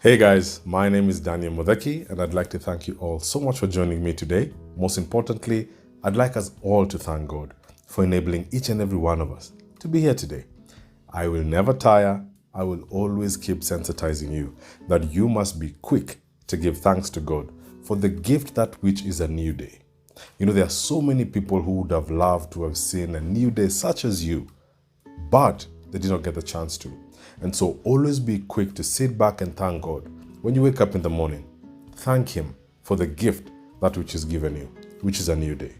Hey guys, my name is Daniel Mutheki, and I'd like to thank you all so much for joining me today. Most importantly, I'd like us all to thank God for enabling each and every one of us to be here today. I will never tire. I will always keep sensitizing you that you must be quick to give thanks to God for the gift that which is a new day. You know, there are so many people who would have loved to have seen a new day such as you, but they did not get the chance to. And so always be quick to sit back and thank God. When you wake up in the morning, thank Him for the gift that which is given you, which is a new day.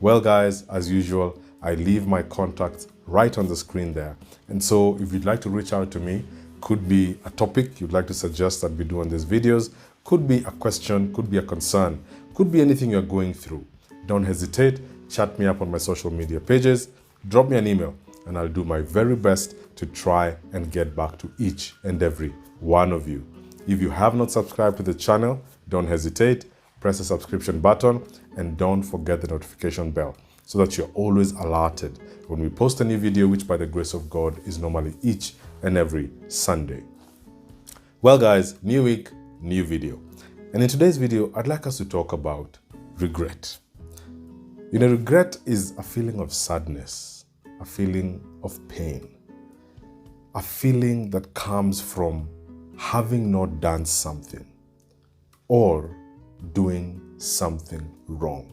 Well, guys, as usual, I leave my contacts right on the screen there. And so if you'd like to reach out to me, could be a topic you'd like to suggest that we do on these videos, could be a question, could be a concern, could be anything you're going through. Don't hesitate, chat me up on my social media pages, drop me an email, and I'll do my very best to try and get back to each and every one of you. If you have not subscribed to the channel, don't hesitate, press the subscription button, and don't forget the notification bell so that you're always alerted when we post a new video, which by the grace of God is normally each and every Sunday. Well guys, new week, new video. And in today's video, I'd like us to talk about regret. You know, regret is a feeling of sadness, a feeling of pain, a feeling that comes from having not done something or doing something wrong,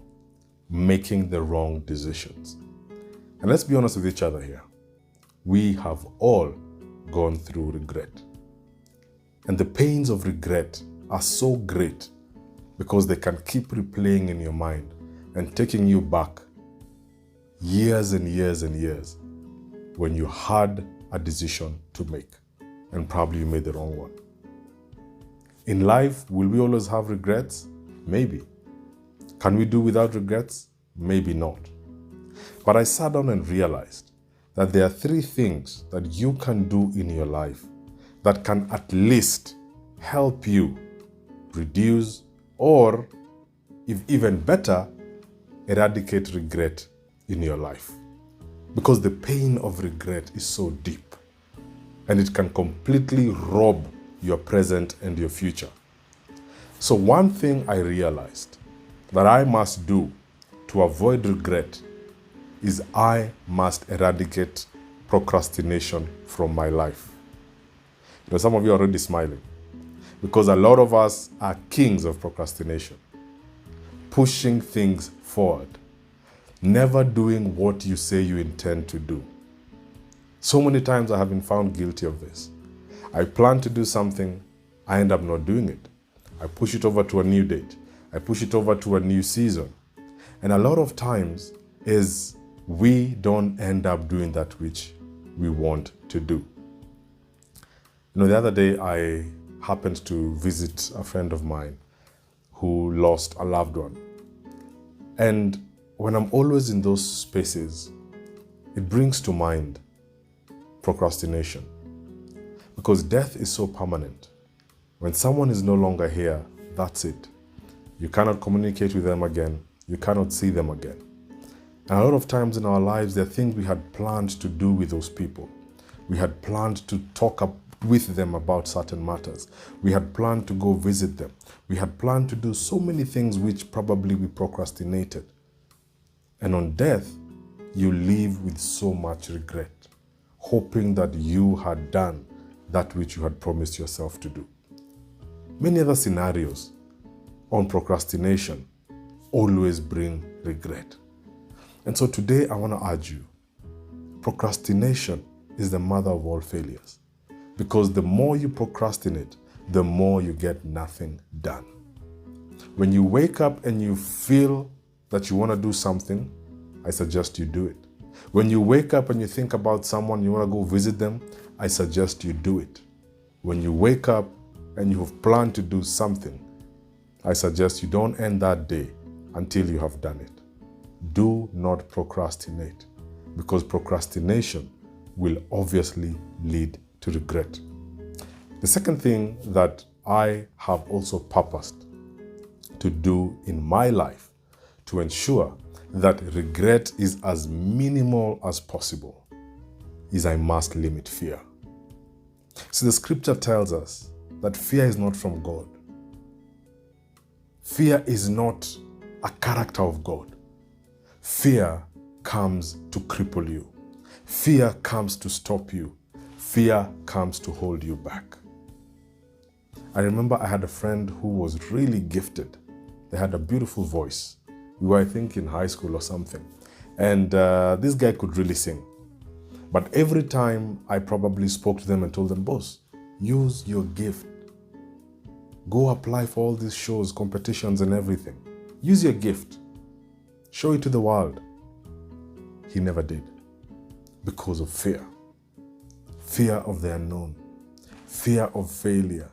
making the wrong decisions. And let's be honest with each other here. We have all gone through regret. And the pains of regret are so great because they can keep replaying in your mind and taking you back years and years and years when you had a decision to make and probably you made the wrong one. In life, will we always have regrets? Maybe. Can we do without regrets? Maybe not. But I sat down and realized that there are three things that you can do in your life that can at least help you reduce or, if even better, eradicate regret in your life. Because the pain of regret is so deep and it can completely rob your present and your future. So one thing I realized that I must do to avoid regret is I must eradicate procrastination from my life. You know, some of you are already smiling because a lot of us are kings of procrastination, pushing things forward, never doing what you say you intend to do. So many times I have been found guilty of this. I plan to do something, I end up not doing it. I push it over to a new date. I push it over to a new season. And a lot of times is we don't end up doing that which we want to do. You know, the other day I happened to visit a friend of mine who lost a loved one. And when I'm always in those spaces, it brings to mind procrastination. Because death is so permanent. When someone is no longer here, that's it. You cannot communicate with them again. You cannot see them again. And a lot of times in our lives, there are things we had planned to do with those people. We had planned to talk with them about certain matters. We had planned to go visit them. We had planned to do so many things which probably we procrastinated. And on death, you live with so much regret, hoping that you had done that which you had promised yourself to do. Many other scenarios on procrastination always bring regret. And so today I want to urge you, procrastination is the mother of all failures. Because the more you procrastinate, the more you get nothing done. When you wake up and you feel that you want to do something, I suggest you do it. When you wake up and you think about someone, you want to go visit them, I suggest you do it. When you wake up and you have planned to do something, I suggest you don't end that day until you have done it. Do not procrastinate, because procrastination will obviously lead to regret. The second thing that I have also purposed to do in my life to ensure that regret is as minimal as possible is I must limit fear. So the scripture tells us that fear is not from God. Fear is not a character of God. Fear comes to cripple you. Fear comes to stop you. Fear comes to hold you back. I remember I had a friend who was really gifted. They had a beautiful voice. We were, I think, in high school or something. And this guy could really sing. But every time I probably spoke to them and told them, boss, use your gift. Go apply for all these shows, competitions and everything. Use your gift. Show it to the world. He never did. Because of fear. Fear of the unknown. Fear of failure.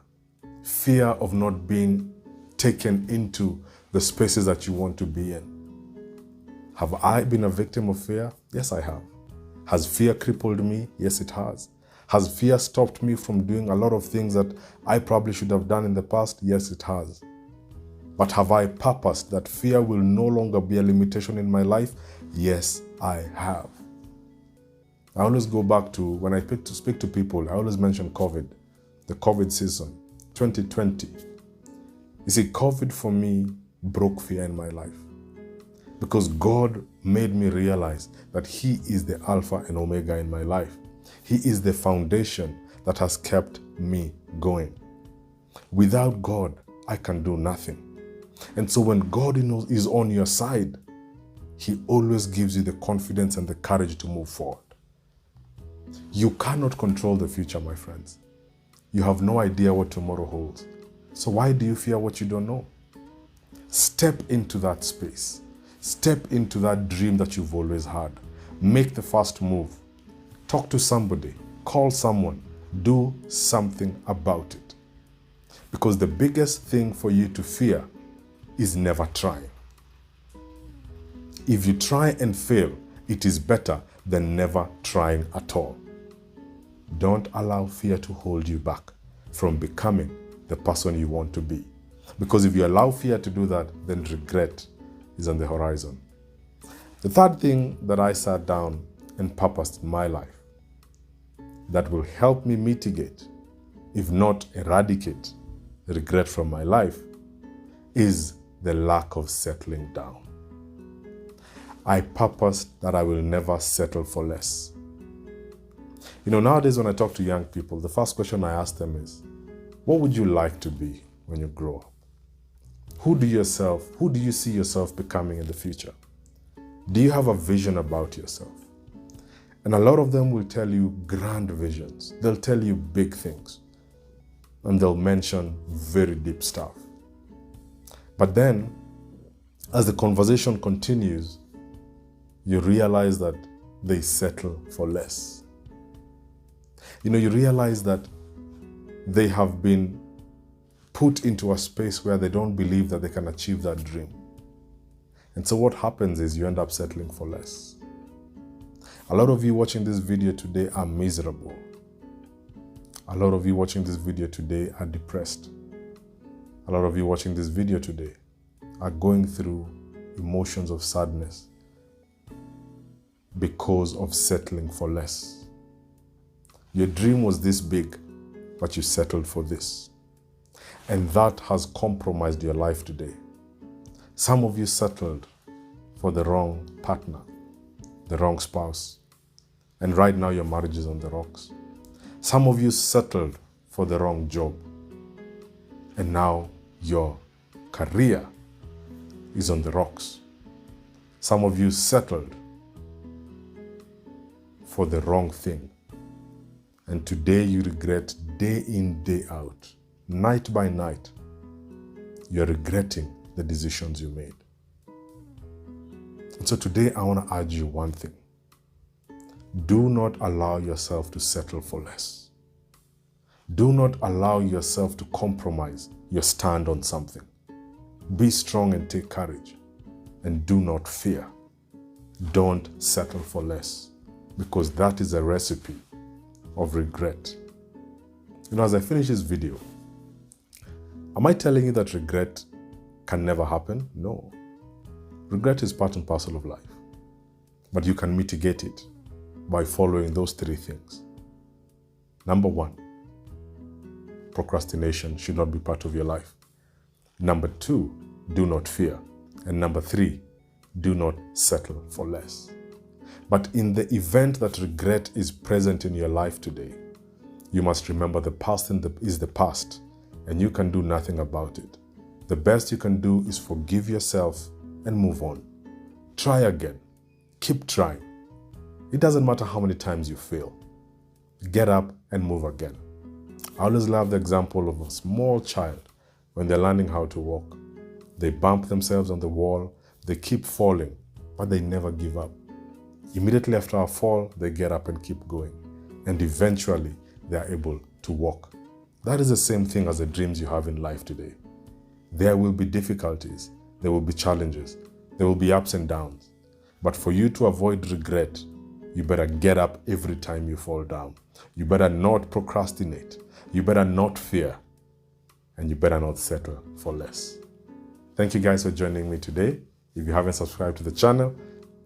Fear of not being taken into the spaces that you want to be in. Have I been a victim of fear? Yes, I have. Has fear crippled me? Yes, it has. Has fear stopped me from doing a lot of things that I probably should have done in the past? Yes, it has. But have I purposed that fear will no longer be a limitation in my life? Yes, I have. I always go back to, when I speak to people, I always mention COVID, the COVID season, 2020. You see, COVID for me broke fear in my life. Because God made me realize that He is the Alpha and Omega in my life. He is the foundation that has kept me going. Without God, I can do nothing. And so when God is on your side, He always gives you the confidence and the courage to move forward. You cannot control the future, my friends. You have no idea what tomorrow holds. So why do you fear what you don't know? Step into that space. Step into that dream that you've always had. Make the first move. Talk to somebody. Call someone. Do something about it. Because the biggest thing for you to fear is never trying. If you try and fail, it is better than never trying at all. Don't allow fear to hold you back from becoming the person you want to be. Because if you allow fear to do that, then regret is on the horizon. The third thing that I sat down and purposed in my life that will help me mitigate, if not eradicate, regret from my life is the lack of settling down. I purposed that I will never settle for less. You know, nowadays when I talk to young people, the first question I ask them is, what would you like to be when you grow up? Who do you see yourself becoming in the future? Do you have a vision about yourself? And a lot of them will tell you grand visions. They'll tell you big things. And they'll mention very deep stuff. But then, as the conversation continues, you realize that they settle for less. You know, you realize that they have been put into a space where they don't believe that they can achieve that dream. And so what happens is you end up settling for less. A lot of you watching this video today are miserable. A lot of you watching this video today are depressed. A lot of you watching this video today are going through emotions of sadness because of settling for less. Your dream was this big, but you settled for this. And that has compromised your life today. Some of you settled for the wrong partner, the wrong spouse. And right now your marriage is on the rocks. Some of you settled for the wrong job. And now your career is on the rocks. Some of you settled for the wrong thing. And today you regret day in, day out, night by night. You're regretting the decisions you made. And so today I want to urge you one thing. Do not allow yourself to settle for less. Do not allow yourself to compromise your stand on something. Be strong and take courage. And do not fear. Don't settle for less. Because that is a recipe of regret. You know, as I finish this video, am I telling you that regret can never happen? No. Regret is part and parcel of life. But you can mitigate it by following those three things. Number one, procrastination should not be part of your life. Number 2, do not fear. And number 3, do not settle for less. But in the event that regret is present in your life today, you must remember the past is the past, and you can do nothing about it. The best you can do is forgive yourself and move on. Try again. Keep trying. It doesn't matter how many times you fail. Get up and move again. I always love the example of a small child when they're learning how to walk. They bump themselves on the wall, they keep falling, but they never give up. Immediately after a fall, they get up and keep going. And eventually, they are able to walk. That is the same thing as the dreams you have in life today. There will be difficulties, there will be challenges, there will be ups and downs. But for you to avoid regret, you better get up every time you fall down. You better not procrastinate. You better not fear. And you better not settle for less. Thank you guys for joining me today. If you haven't subscribed to the channel,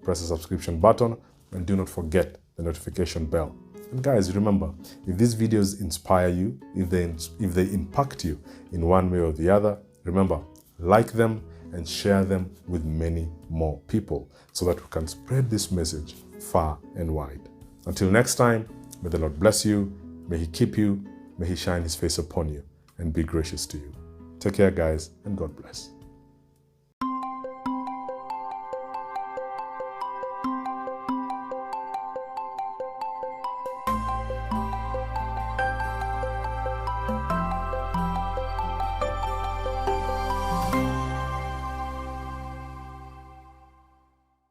press the subscription button and do not forget the notification bell. And guys, remember, if these videos inspire you, if they impact you in one way or the other, remember, like them and share them with many more people so that we can spread this message far and wide. Until next time, may the Lord bless you, may He keep you, may He shine His face upon you and be gracious to you. Take care, guys, and God bless.